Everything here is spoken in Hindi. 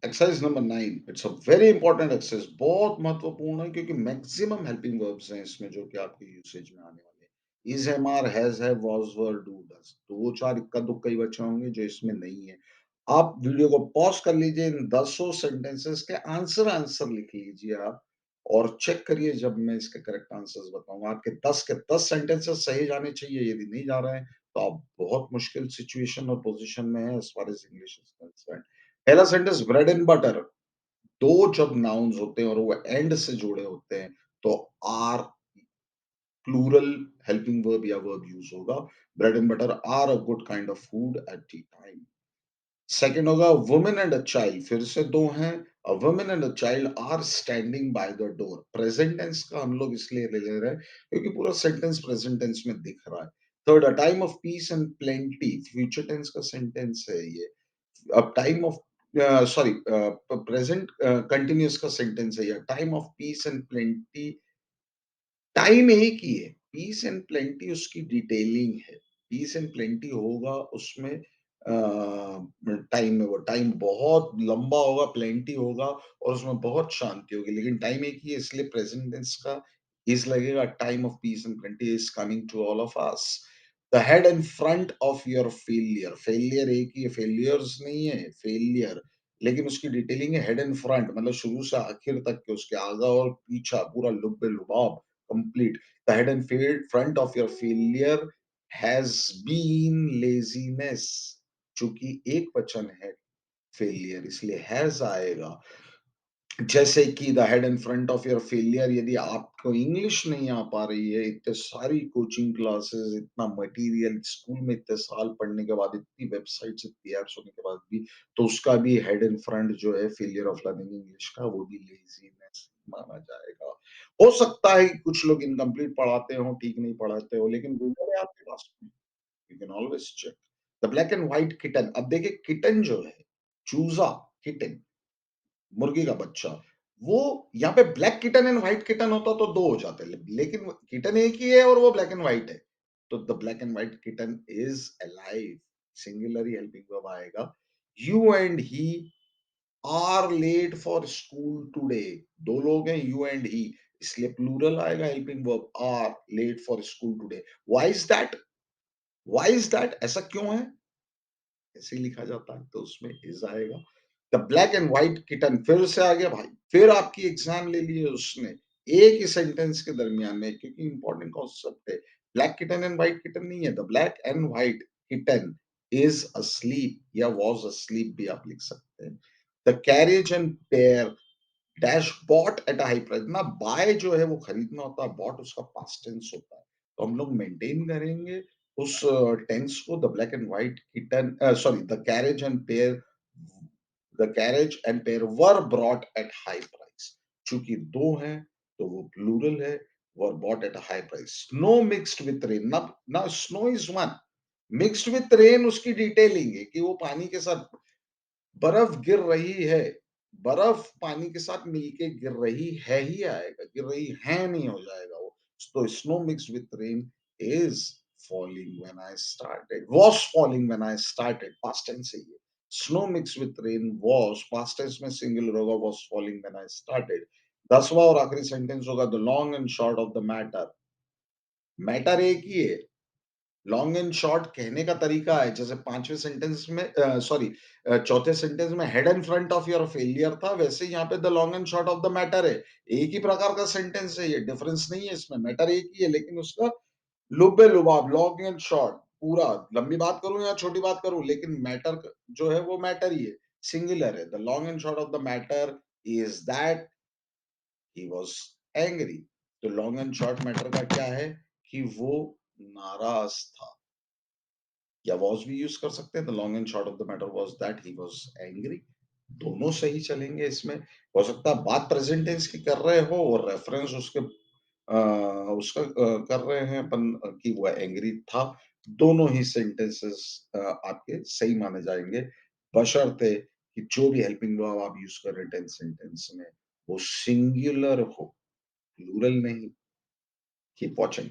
Exercise number 9 it's a very important exercise बहुत महत्वपूर्ण है क्योंकि मैक्सिमम हेल्पिंग वर्ब्स हैं इसमें जो कि आपके यूसेज में आने वाले हैं। Is, am, are, has, have, was, were, do, does. तो वो 4 इक्का दुक्का ही बचे होंगे जो इसमें नहीं है। आप वीडियो को पॉज़ कर लीजिए, इन दसों सेंटेंसेस के आंसर लिख लीजिए आप और चेक करिए जब मैं इसके करेक्ट आंसर्स बताऊँगा। आपके 10 के 10 सेंटेंसेस सही जाने चाहिए, यदि नहीं जा रहे हैं, तो आप बहुत मुश्किल सिचुएशन और पोज़ीशन में हैं as far as English is concerned. पहला सेंटेंस ब्रेड एंड बटर, 2 जब नाउन्स होते हैं और वो एंड से जुड़े होते हैं, तो आर प्लूरल हेल्पिंग वर्ब या वर्ब यूज़ होगा। Bread and butter are a good kind of food at tea time. Second होगा वुमन एंड अ चाइल्ड, फिर से 2 हैं। A woman and a child are standing by the door. Present tense का हम लोग इसलिए ले ले रहे हैं क्योंकि पूरा सेंटेंस प्रेजेंट टेंस में दिख रहा है। Third, a time of peace and plenty, future tense का सेंटेंस है ये। अब time of sorry present continuous का सेंटेंस है ये। Time of peace and plenty, time एक ही है, पीस एंड प्लेंटी उसकी डिटेलिंग है। पीस एंड प्लेंटी होगा उसमें टाइम में वो टाइम बहुत लंबा होगा, प्लेंटी होगा और उसमें बहुत शांति होगी, लेकिन टाइम एक ही है इसलिए प्रेजेंट टेंस का इज़ लगेगा। Time of peace and plenty is coming to all of us. The head and front of your failure, failure एक ही है, फेलियर्स नहीं है, फेलियर। लेकिन उसकी डिटेलिंग है हेड एंड फ्रंट, मतलब शुरू से आखिर तक के उसके आगा और पीछा पूरा लुब-ए-लुबाब complete. The head and front of your failure has been laziness, चूंकि एक वचन है फेलियर इसलिए हैज आएगा। जैसे कि the head and front of your failure, यदि आपको इंग्लिश नहीं आ पा रही है, इतने सारी कोचिंग क्लासेस, इतना मटेरियल, स्कूल में इतने साल पढ़ने के बाद, इतनी वेबसाइट्स, इतनी ऐप्स होने के बाद भी, तो उसका भी हेड एंड फ्रंट जो है फेलियर ऑफ लर्निंग इंग्लिश का, वो भी लेज़ीनेस माना जाएगा। हो सकता है कि कुछ लोग इनकम्प्लीट पढ़ाते हों, ठीक नहीं पढ़ाते हों, लेकिन गूगल है आपके पास में, you can always check. The black and white kitten, अब देखिए किटन जो है, चूज़ा, किटन मुर्गी का बच्चा, वो यहाँ पे black kitten and white kitten होता तो 2 हो जाते, लेकिन किटन एक ही है और वो ब्लैक एंड व्हाइट है। तो the black and white kitten is alive, singular ही हेल्पिंग वर्ब आएगा। You and he are late for school today, 2 लोग हैं यू एंड ही, इसलिए प्लूरल आएगा helping verb are late for school today. Why is that? Why is that? ऐसा क्यों है? ऐसे ही लिखा जाता है, तो उसमें इज़ आएगा। The black and white kitten, फिर से आ गया भाई, फिर आपकी एग्ज़ाम ले ली है उसने, एक ही सेंटेंस के दरमियान में, क्योंकि इम्पोर्टेंट कॉन्सेप्ट है। Black kitten and white kitten नहीं है, the black and white kitten is asleep या वाज़ अस्लीप भी आप लिख सकते हैं। The carriage and pair dash bot at a high price, ना बाय जो है वो खरीदना होता है, बॉट उसका पास्ट टेंस होता है। तो हम लोग मेंटेन करेंगे उस टेंस को। The black and white kitten sorry the carriage and pair were brought at high price, चूंकि 2 हैं तो वो प्लूरल है, were bought at a high price. Snow mixed with rain, ना ना snow is one, mixed with rain उसकी डिटेलिंग है कि वो पानी के साथ बर्फ गिर रही है, बर्फ पानी के साथ मिलके गिर रही है ही आएगा, गिर रही है नहीं हो जाएगा वो। तो snow mixed with rain is falling when I started, was falling when I started, past tense है ये। Snow mixed with rain was, past tense में सिंगुलर होगा, was falling when I started. 10वां और आखिरी सेंटेंस होगा the long and short of the matter. Matter एक ही है, लॉन्ग एंड शॉर्ट कहने का तरीका है, जैसे 5वें सेंटेंस में सॉरी चौथे सेंटेंस में head and front of your failure था, वैसे यहाँ पे the long and short of the matter है। एक ही प्रकार का सेंटेंस है ये, डिफरेंस नहीं है इसमें, मैटर एक ही है लेकिन उसका लुबे-लुबाब, लॉन्ग एंड शॉर्ट, पूरा लंबी बात करूँ या छोटी बात करूँ, लेकिन मैटर जो है वो मैटर ही है, सिंगुलर है। The long and short of the matter is that he was angry. तो लॉन्ग एंड शॉर्ट मैटर का क्या है कि वो नाराज था, या वाज़ भी यूज़ कर सकते हैं। The long and short of the matter was that he was angry. दोनों सही चलेंगे इसमें। हो सकता है बात प्रेज़ेंट टेंस की कर रहे हो और रेफ़रेंस उसका कर रहे हैं अपन कि वो एंग्री था। दोनों ही सेंटेंसेस आपके सही माने जाएँगे, बशर्ते कि जो भी हेल्पिंग वर्ब आप यूज़ कर रहे हैं 10 सेंटेंस में, वो सिंगुलर हो, प्लूरल नहीं। Keep watching.